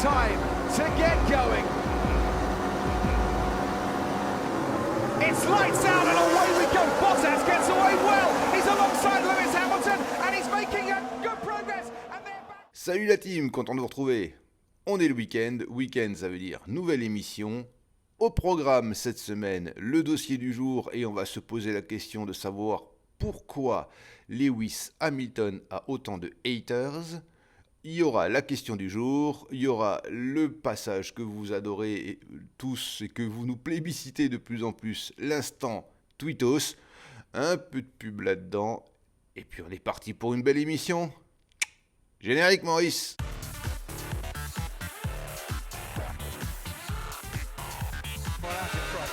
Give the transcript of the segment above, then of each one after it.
time to get going. It's lights out and away we go. Bottas gets away well. He's alongside Lewis Hamilton and he's making a good progress. And they're back. Salut la team, content de vous retrouver. On est le week-end. Week-end, ça veut dire nouvelle émission. Au programme cette semaine, le dossier du jour et on va se poser la question de savoir pourquoi Lewis Hamilton a autant de haters. Il y aura la question du jour, il y aura le passage que vous adorez tous et que vous nous plébiscitez de plus en plus, l'instant Tweetos, un peu de pub là-dedans, et puis on est parti pour une belle émission. Générique Maurice.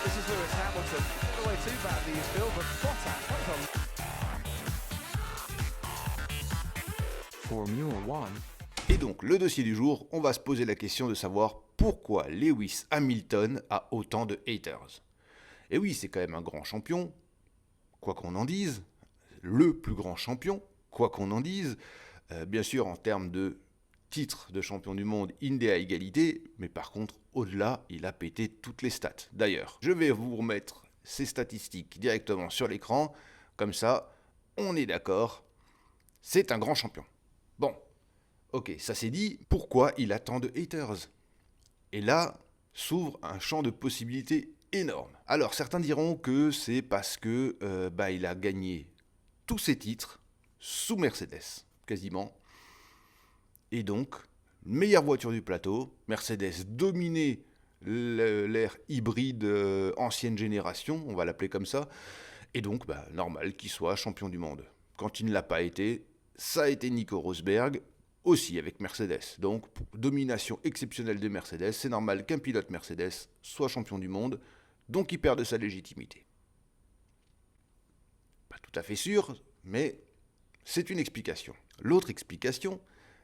This is Lewis Hamilton. Not the way too badly you feel, but Bottas. Formula One. Et donc, le dossier du jour, on va se poser la question de savoir pourquoi Lewis Hamilton a autant de haters. Et oui, c'est quand même un grand champion, quoi qu'on en dise, le plus grand champion, quoi qu'on en dise. Bien sûr, en termes de titre de champion du monde, il est à égalité, mais par contre, au-delà, il a pété toutes les stats. D'ailleurs, je vais vous remettre ces statistiques directement sur l'écran, comme ça, on est d'accord, c'est un grand champion. Bon. Ok, ça c'est dit, pourquoi il a tant de haters? Et là, s'ouvre un champ de possibilités énorme. Alors, certains diront que c'est parce que il a gagné tous ses titres sous Mercedes, quasiment. Et donc, meilleure voiture du plateau, Mercedes dominait l'ère hybride ancienne génération, on va l'appeler comme ça. Et donc, normal qu'il soit champion du monde. Quand il ne l'a pas été, ça a été Nico Rosberg, aussi avec Mercedes. Donc, domination exceptionnelle de Mercedes, c'est normal qu'un pilote Mercedes soit champion du monde, donc il perd de sa légitimité. Pas tout à fait sûr, mais c'est une explication. L'autre explication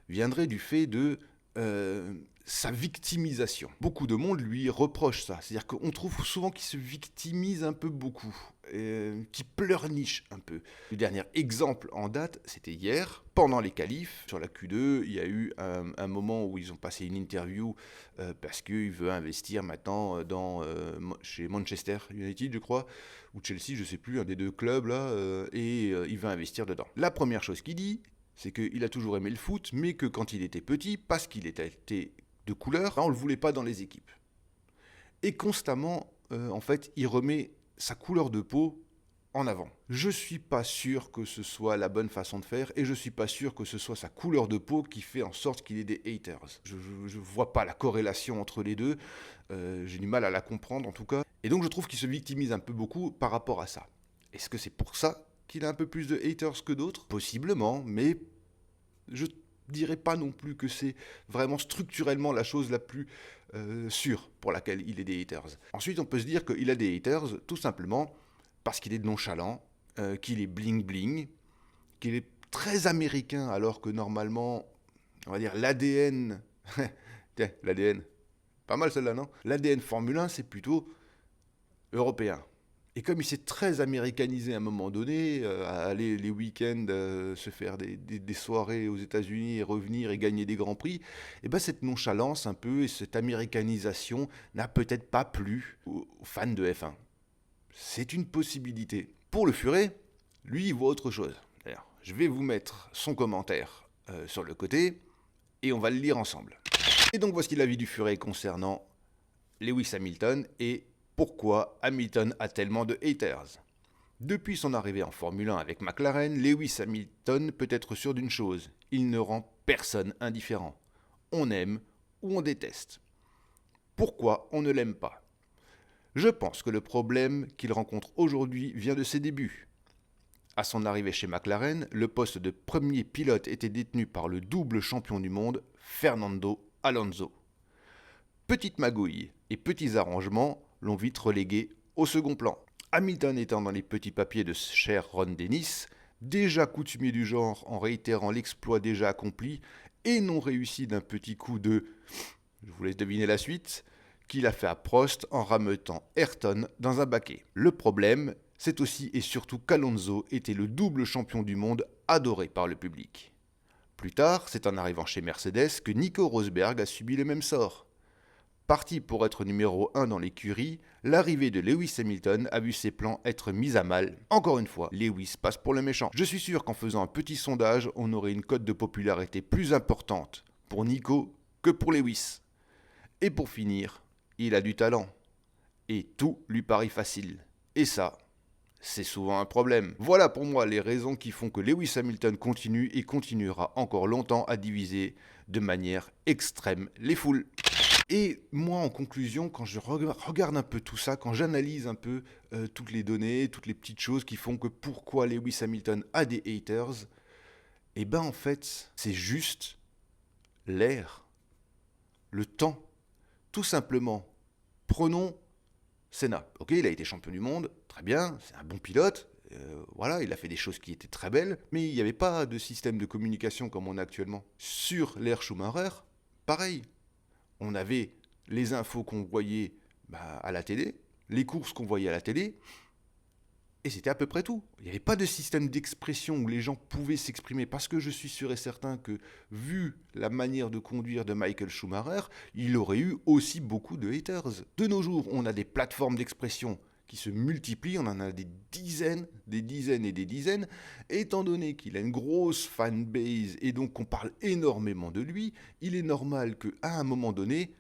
viendrait du fait de sa victimisation. Beaucoup de monde lui reproche ça, c'est-à-dire qu'on trouve souvent qu'il se victimise un peu beaucoup, qu'il pleurniche un peu. Le dernier exemple en date, c'était hier, pendant les qualifs, sur la Q2, il y a eu un moment où ils ont passé une interview parce qu'il veut investir maintenant chez Manchester United, je crois, ou Chelsea, je ne sais plus, un des deux clubs là, et il veut investir dedans. La première chose qu'il dit, c'est qu'il a toujours aimé le foot, mais que quand il était petit, parce qu'il était de couleur, on ne le voulait pas dans les équipes. Et constamment, en fait, il remet sa couleur de peau en avant. Je ne suis pas sûr que ce soit la bonne façon de faire, et je ne suis pas sûr que ce soit sa couleur de peau qui fait en sorte qu'il ait des haters. Je ne vois pas la corrélation entre les deux, j'ai du mal à la comprendre en tout cas. Et donc je trouve qu'il se victimise un peu beaucoup par rapport à ça. Est-ce que c'est pour ça qu'il a un peu plus de haters que d'autres? Possiblement, mais je dirais pas non plus que c'est vraiment structurellement la chose la plus sûre pour laquelle il ait des haters. Ensuite, on peut se dire qu'il a des haters tout simplement parce qu'il est nonchalant, qu'il est bling-bling, qu'il est très américain alors que normalement, on va dire l'ADN... Tiens, l'ADN, pas mal celle-là, non? L'ADN Formule 1, c'est plutôt européen. Et comme il s'est très américanisé à un moment donné, à aller les week-ends se faire des soirées aux États-Unis et revenir et gagner des grands prix, et cette nonchalance un peu et cette américanisation n'a peut-être pas plu aux fans de F1. C'est une possibilité. Pour le furet, lui, il voit autre chose. D'ailleurs, je vais vous mettre son commentaire sur le côté et on va le lire ensemble. Et donc voici l'avis du furet concernant Lewis Hamilton et pourquoi Hamilton a tellement de haters. Depuis son arrivée en Formule 1 avec McLaren, Lewis Hamilton peut être sûr d'une chose, il ne rend personne indifférent. On aime ou on déteste. Pourquoi on ne l'aime pas? Je pense que le problème qu'il rencontre aujourd'hui vient de ses débuts. À son arrivée chez McLaren, le poste de premier pilote était détenu par le double champion du monde, Fernando Alonso. Petite magouille et petits arrangements l'ont vite relégué au second plan. Hamilton étant dans les petits papiers de cher Ron Dennis, déjà coutumier du genre en réitérant l'exploit déjà accompli et non réussi d'un petit coup de... Je vous laisse deviner la suite, qu'il a fait à Prost en rameutant Ayrton dans un baquet. Le problème, c'est aussi et surtout qu'Alonso était le double champion du monde adoré par le public. Plus tard, c'est en arrivant chez Mercedes que Nico Rosberg a subi le même sort. Parti pour être numéro 1 dans l'écurie, l'arrivée de Lewis Hamilton a vu ses plans être mis à mal. Encore une fois, Lewis passe pour le méchant. Je suis sûr qu'en faisant un petit sondage, on aurait une cote de popularité plus importante pour Nico que pour Lewis. Et pour finir, il a du talent. Et tout lui paraît facile. Et ça, c'est souvent un problème. Voilà pour moi les raisons qui font que Lewis Hamilton continue et continuera encore longtemps à diviser de manière extrême les foules. Et moi, en conclusion, quand je regarde un peu tout ça, quand j'analyse un peu toutes les données, toutes les petites choses qui font que pourquoi Lewis Hamilton a des haters, eh ben en fait, c'est juste l'air, le temps. Tout simplement, prenons Senna. Ok, il a été champion du monde, très bien, c'est un bon pilote, voilà, il a fait des choses qui étaient très belles, mais il n'y avait pas de système de communication comme on a actuellement. Sur l'ère Schumacher, pareil. On avait les infos qu'on voyait à la télé, les courses qu'on voyait à la télé, et c'était à peu près tout. Il n'y avait pas de système d'expression où les gens pouvaient s'exprimer, parce que je suis sûr et certain que, vu la manière de conduire de Michael Schumacher, il aurait eu aussi beaucoup de haters. De nos jours, on a des plateformes d'expression qui se multiplient, on en a des dizaines et des dizaines. Étant donné qu'il a une grosse fanbase et donc qu'on parle énormément de lui, il est normal qu'à un moment donné,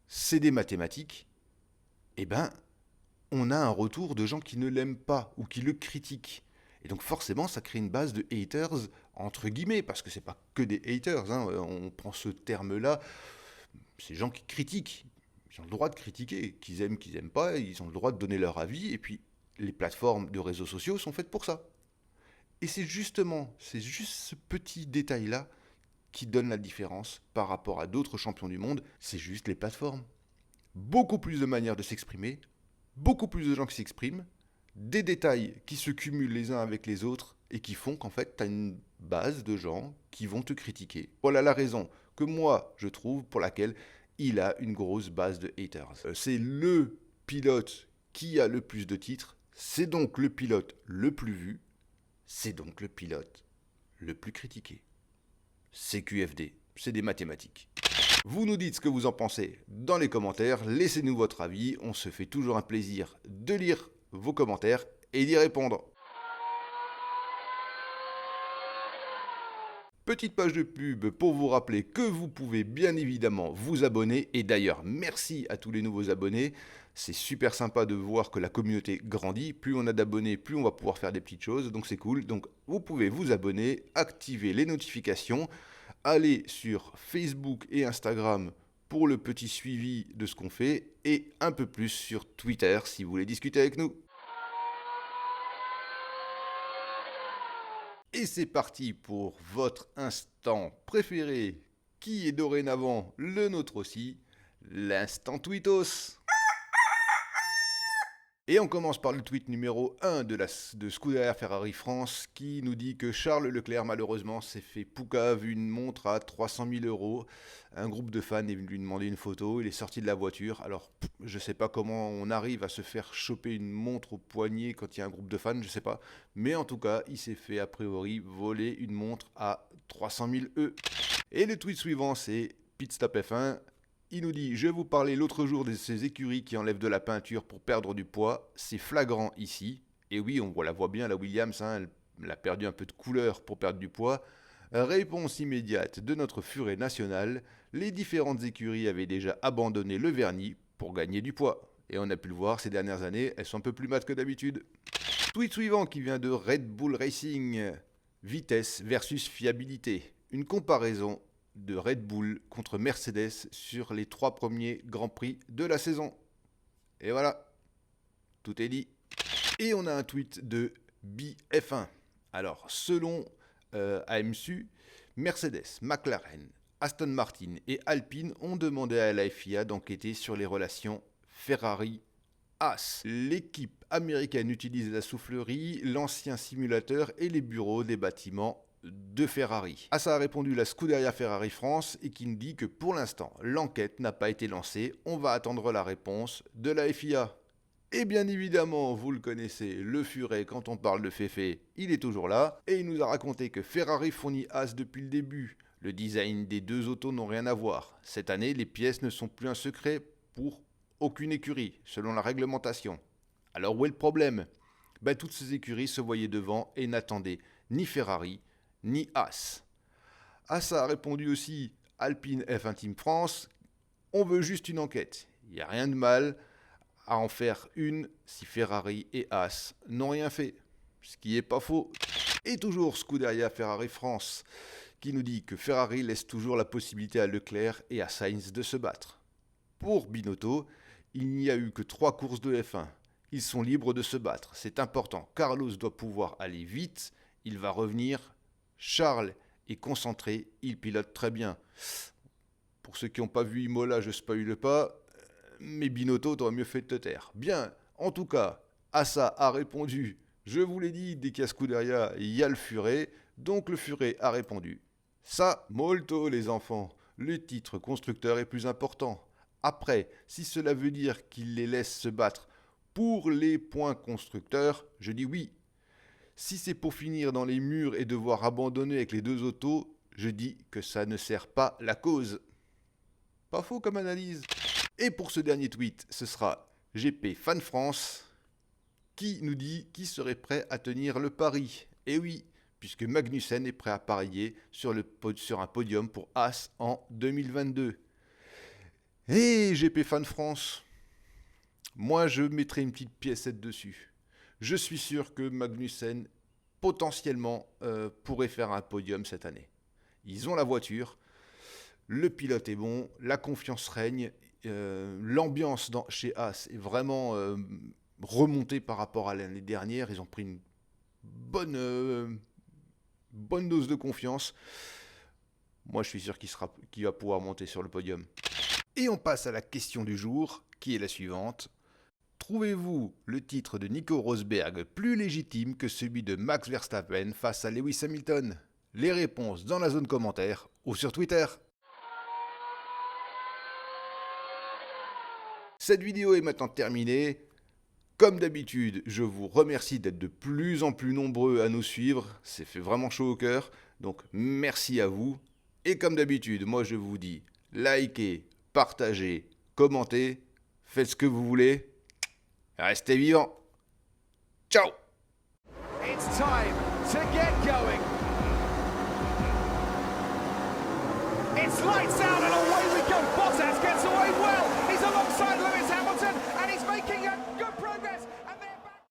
c'est des mathématiques, eh ben, on a un retour de gens qui ne l'aiment pas ou qui le critiquent. Et donc forcément, ça crée une base de haters, entre guillemets, parce que c'est pas que des haters, hein, on prend ce terme-là, ces gens qui critiquent. Ils ont le droit de critiquer, qu'ils aiment pas, ils ont le droit de donner leur avis, et puis les plateformes de réseaux sociaux sont faites pour ça. Et c'est juste ce petit détail-là qui donne la différence par rapport à d'autres champions du monde, c'est juste les plateformes. Beaucoup plus de manières de s'exprimer, beaucoup plus de gens qui s'expriment, des détails qui se cumulent les uns avec les autres, et qui font qu'en fait, tu as une base de gens qui vont te critiquer. Voilà la raison que moi, je trouve, pour laquelle il a une grosse base de haters. C'est le pilote qui a le plus de titres, c'est donc le pilote le plus vu, c'est donc le pilote le plus critiqué. C'est QFD, c'est des mathématiques. Vous nous dites ce que vous en pensez dans les commentaires, laissez-nous votre avis, on se fait toujours un plaisir de lire vos commentaires et d'y répondre. Petite page de pub pour vous rappeler que vous pouvez bien évidemment vous abonner. Et d'ailleurs, merci à tous les nouveaux abonnés. C'est super sympa de voir que la communauté grandit. Plus on a d'abonnés, plus on va pouvoir faire des petites choses. Donc c'est cool. Donc vous pouvez vous abonner, activer les notifications, aller sur Facebook et Instagram pour le petit suivi de ce qu'on fait. Et un peu plus sur Twitter si vous voulez discuter avec nous. Et c'est parti pour votre instant préféré, qui est dorénavant le nôtre aussi, l'instant tweetos. Et on commence par le tweet numéro 1 de Scuderia Ferrari France qui nous dit que Charles Leclerc malheureusement s'est fait poucave une montre à 300 000 €. Un groupe de fans est venu lui demander une photo, il est sorti de la voiture. Alors je sais pas comment on arrive à se faire choper une montre au poignet quand il y a un groupe de fans, je sais pas. Mais en tout cas il s'est fait a priori voler une montre à 300 000 €. Et le tweet suivant c'est Pitstop F1. Il nous dit « Je vais vous parler l'autre jour de ces écuries qui enlèvent de la peinture pour perdre du poids. C'est flagrant ici. » Et oui, on la voit bien, la Williams, hein, elle a perdu un peu de couleur pour perdre du poids. Réponse immédiate de notre furet national. Les différentes écuries avaient déjà abandonné le vernis pour gagner du poids. Et on a pu le voir ces dernières années, elles sont un peu plus mates que d'habitude. Tweet suivant qui vient de Red Bull Racing. Vitesse versus fiabilité. Une comparaison de Red Bull contre Mercedes sur les 3 premiers Grands Prix de la saison. Et voilà, tout est dit. Et on a un tweet de BF1. Alors, selon AMSU, Mercedes, McLaren, Aston Martin et Alpine ont demandé à la FIA d'enquêter sur les relations Ferrari-Haas. L'équipe américaine utilise la soufflerie, l'ancien simulateur et les bureaux des bâtiments de Ferrari. À ça a répondu la Scuderia Ferrari France et qui nous dit que pour l'instant, l'enquête n'a pas été lancée. On va attendre la réponse de la FIA. Et bien évidemment, vous le connaissez, le furet, quand on parle de Féfé, il est toujours là. Et il nous a raconté que Ferrari fournit As depuis le début. Le design des deux autos n'ont rien à voir. Cette année, les pièces ne sont plus un secret pour aucune écurie, selon la réglementation. Alors où est le problème ? Toutes ces écuries se voyaient devant et n'attendaient ni Ferrari, ni As. As a répondu aussi Alpine F1 Team France, on veut juste une enquête. Il n'y a rien de mal à en faire une si Ferrari et As n'ont rien fait. Ce qui n'est pas faux. Et toujours Scuderia Ferrari France, qui nous dit que Ferrari laisse toujours la possibilité à Leclerc et à Sainz de se battre. Pour Binotto, il n'y a eu que 3 courses de F1. Ils sont libres de se battre. C'est important. Carlos doit pouvoir aller vite. Il va revenir. Charles est concentré. Il pilote très bien. Pour ceux qui n'ont pas vu Imola, je ne spoile pas. Mais Binotto, t'aurais mieux fait de te taire. Bien, en tout cas, Assa a répondu. Je vous l'ai dit, dès qu'il y a Scuderia, il y a le furet. Donc le furet a répondu. Ça, molto les enfants. Le titre constructeur est plus important. Après, si cela veut dire qu'il les laisse se battre pour les points constructeurs, je dis oui. Si c'est pour finir dans les murs et devoir abandonner avec les 2 autos, je dis que ça ne sert pas la cause. Pas faux comme analyse. Et pour ce dernier tweet, ce sera GP Fan France qui nous dit qu'il serait prêt à tenir le pari. Et oui, puisque Magnussen est prêt à parier sur un podium pour As en 2022. Et GP Fan France, moi je mettrai une petite piécette dessus. Je suis sûr que Magnussen potentiellement pourrait faire un podium cette année. Ils ont la voiture, le pilote est bon, la confiance règne. L'ambiance chez As est vraiment remontée par rapport à l'année dernière. Ils ont pris une bonne dose de confiance. Moi, je suis sûr qu'il va pouvoir monter sur le podium. Et on passe à la question du jour, qui est la suivante. Trouvez-vous le titre de Nico Rosberg plus légitime que celui de Max Verstappen face à Lewis Hamilton ? Les réponses dans la zone commentaire ou sur Twitter. Cette vidéo est maintenant terminée. Comme d'habitude, je vous remercie d'être de plus en plus nombreux à nous suivre. C'est fait vraiment chaud au cœur. Donc merci à vous. Et comme d'habitude, moi je vous dis, likez, partagez, commentez, faites ce que vous voulez. Restez vivants. Ciao. It's time to get going. It's lights out and away we go. Bottas gets away well. He's alongside Lewis Hamilton and he's making a